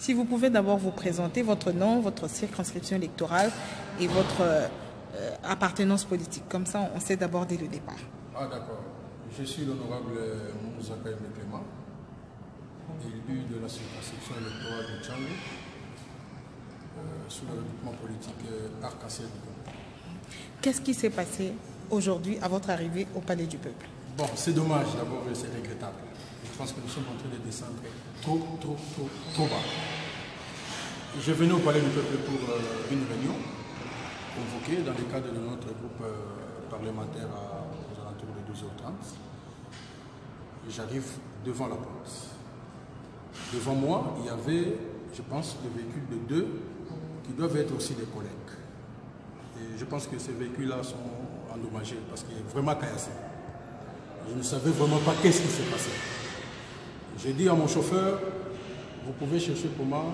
Si vous pouvez d'abord vous présenter votre nom, votre circonscription électorale et votre appartenance politique. Comme ça, on sait d'abord dès le départ. Ah d'accord. Je suis l'honorable Moussa Kaïm Clément, élu de la circonscription électorale de Tchangou, sous le regroupement politique Arc-en-Ciel du Congo. Qu'est-ce qui s'est passé aujourd'hui à votre arrivée au Palais du Peuple? Bon, c'est dommage, d'abord, c'est regrettable. Je pense que nous sommes en train de descendre trop bas. Je venais au Palais du Peuple pour une réunion convoquée dans le cadre de notre groupe parlementaire aux alentours de 12h30. J'arrive devant la porte. Devant moi, il y avait, je pense, des véhicules de deux qui doivent être aussi des collègues. Et je pense que ces véhicules-là sont endommagés parce qu'il est vraiment caillassé. Je ne savais vraiment pas qu'est-ce qui s'est passé. J'ai dit à mon chauffeur, vous pouvez chercher pour moi,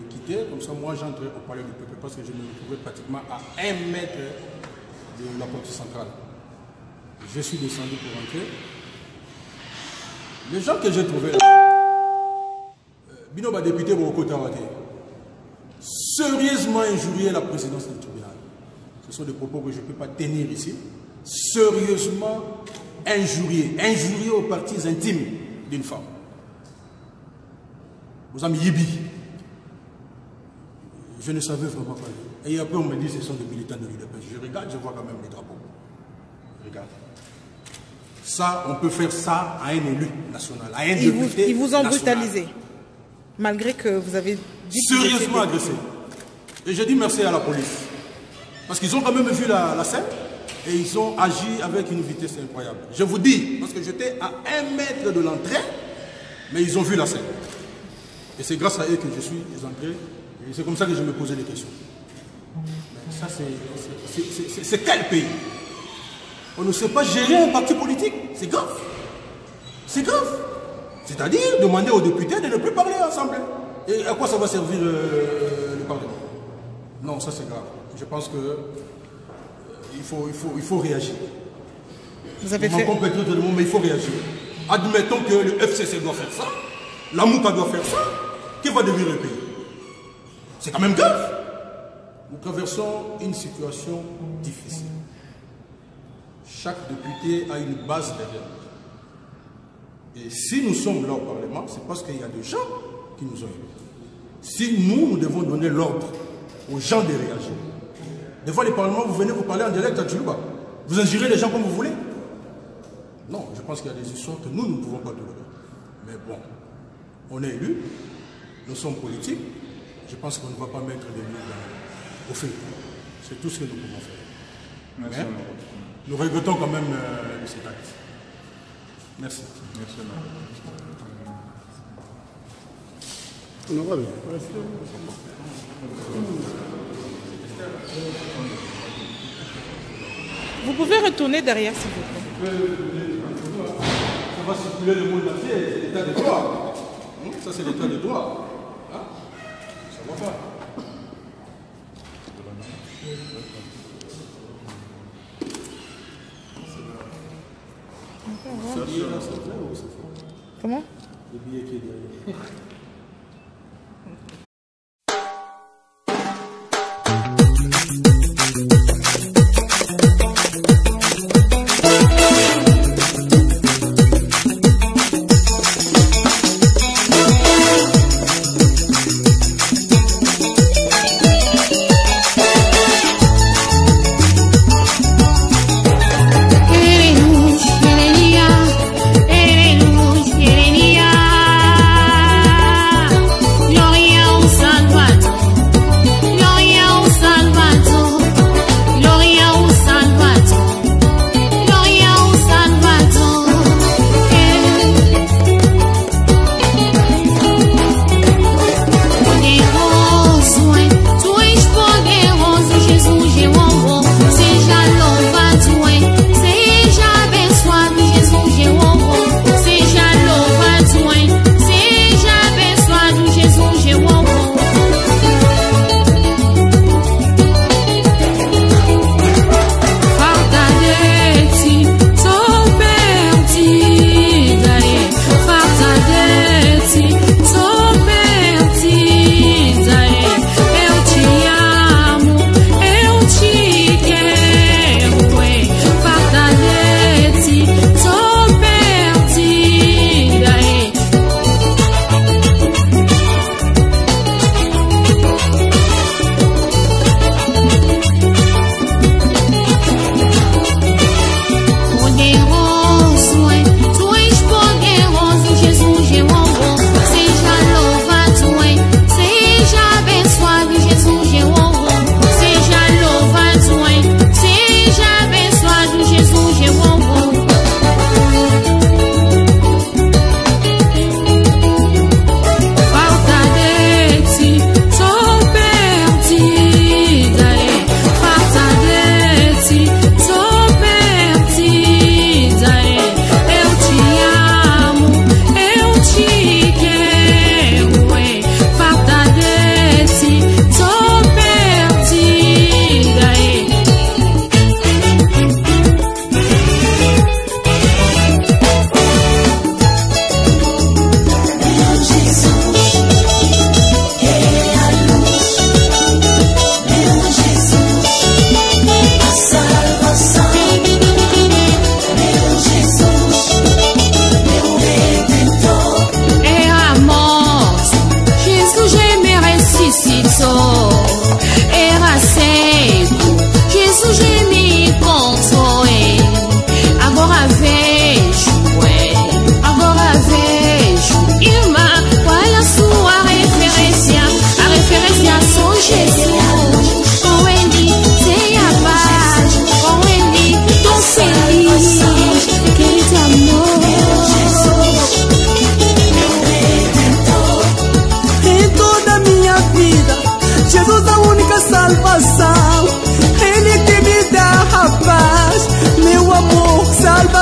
quitter, comme ça moi j'entre au Palais du Peuple parce que je me retrouvais pratiquement à 1 mètre de la porte centrale. Je suis descendu pour entrer. Les gens que j'ai trouvés là, Binoba député Boko Tawate, sérieusement injurier la présidence du tribunal. Ce sont des propos que je ne peux pas tenir ici. Sérieusement injurier aux parties intimes d'une femme. Vous avez Yibi. Je ne savais vraiment pas. Et après on me dit que ce sont des militants de l'UDPS. Je regarde, je vois quand même les drapeaux. Regarde. Ça, on peut faire ça à un élu national, à un député. Ils vous ont national. brutalisé, malgré que vous avez dit... Sérieusement agressé. Et je dis merci à la police. Parce qu'ils ont quand même vu la scène et ils ont agi avec une vitesse incroyable. Je vous dis, parce que j'étais à 1 mètre de l'entrée, mais ils ont vu la scène. Et c'est grâce à eux que je suis entré. Et c'est comme ça que je me posais des questions. Mais ça, c'est quel pays? On ne sait pas gérer un parti politique. C'est grave. C'est grave. C'est-à-dire demander aux députés de ne plus parler ensemble. Et à quoi ça va servir le Parlement? Non, ça c'est grave. Je pense que il faut réagir. Vous avez fait... mais il faut réagir. Admettons que le FCC doit faire ça, la MOUCA doit faire ça. Qui va devenir le pays? C'est quand même grave. Nous traversons une situation difficile. Chaque député a une base derrière. Et si nous sommes là au Parlement, c'est parce qu'il y a des gens qui nous ont élus. Si nous devons donner l'ordre aux gens de réagir. Des fois, les parlements, vous venez vous parler en direct à Djouba. Vous injurez les gens comme vous voulez. Non, je pense qu'il y a des histoires que nous ne pouvons pas tolérer. Mais bon, on est élus, nous sommes politiques. Je pense qu'on ne va pas mettre des mots au fait. C'est tout ce que nous pouvons faire. Merci. Mais, nous regrettons quand même cet acte. Merci. Merci. Honorable. Vous pouvez retourner derrière, s'il vous plaît. Ça va circuler le monde entier, c'est l'état de droit. Ça, c'est l'état de droit. Hein? Ça va pas. Comment? Le billet qui est derrière.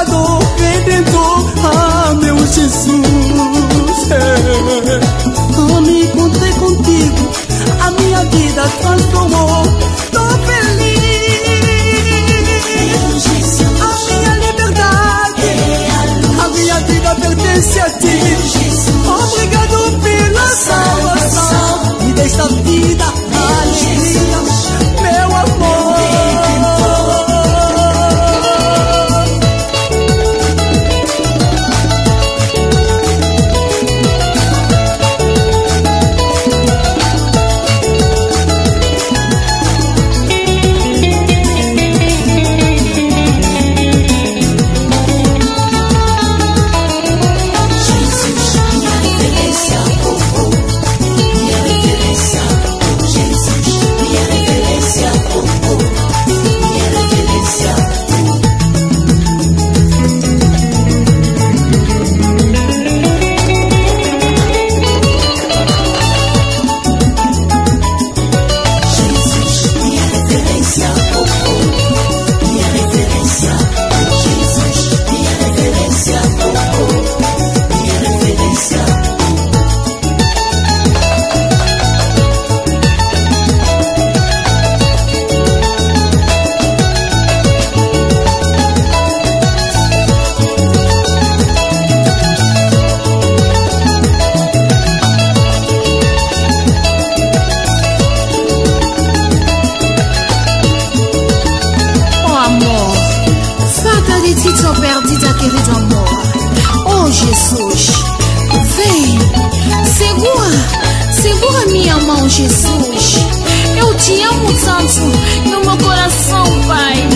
dor, Redentor, ah, meu Jesus. Quando me encontrei contigo, a minha vida transformou. Tô feliz, a minha liberdade, a minha vida pertence a ti. Obrigado pela salvação, me desta vida, alegria, meu amor. Segura minha mão, Jesus. Eu te amo tanto no meu coração, Pai.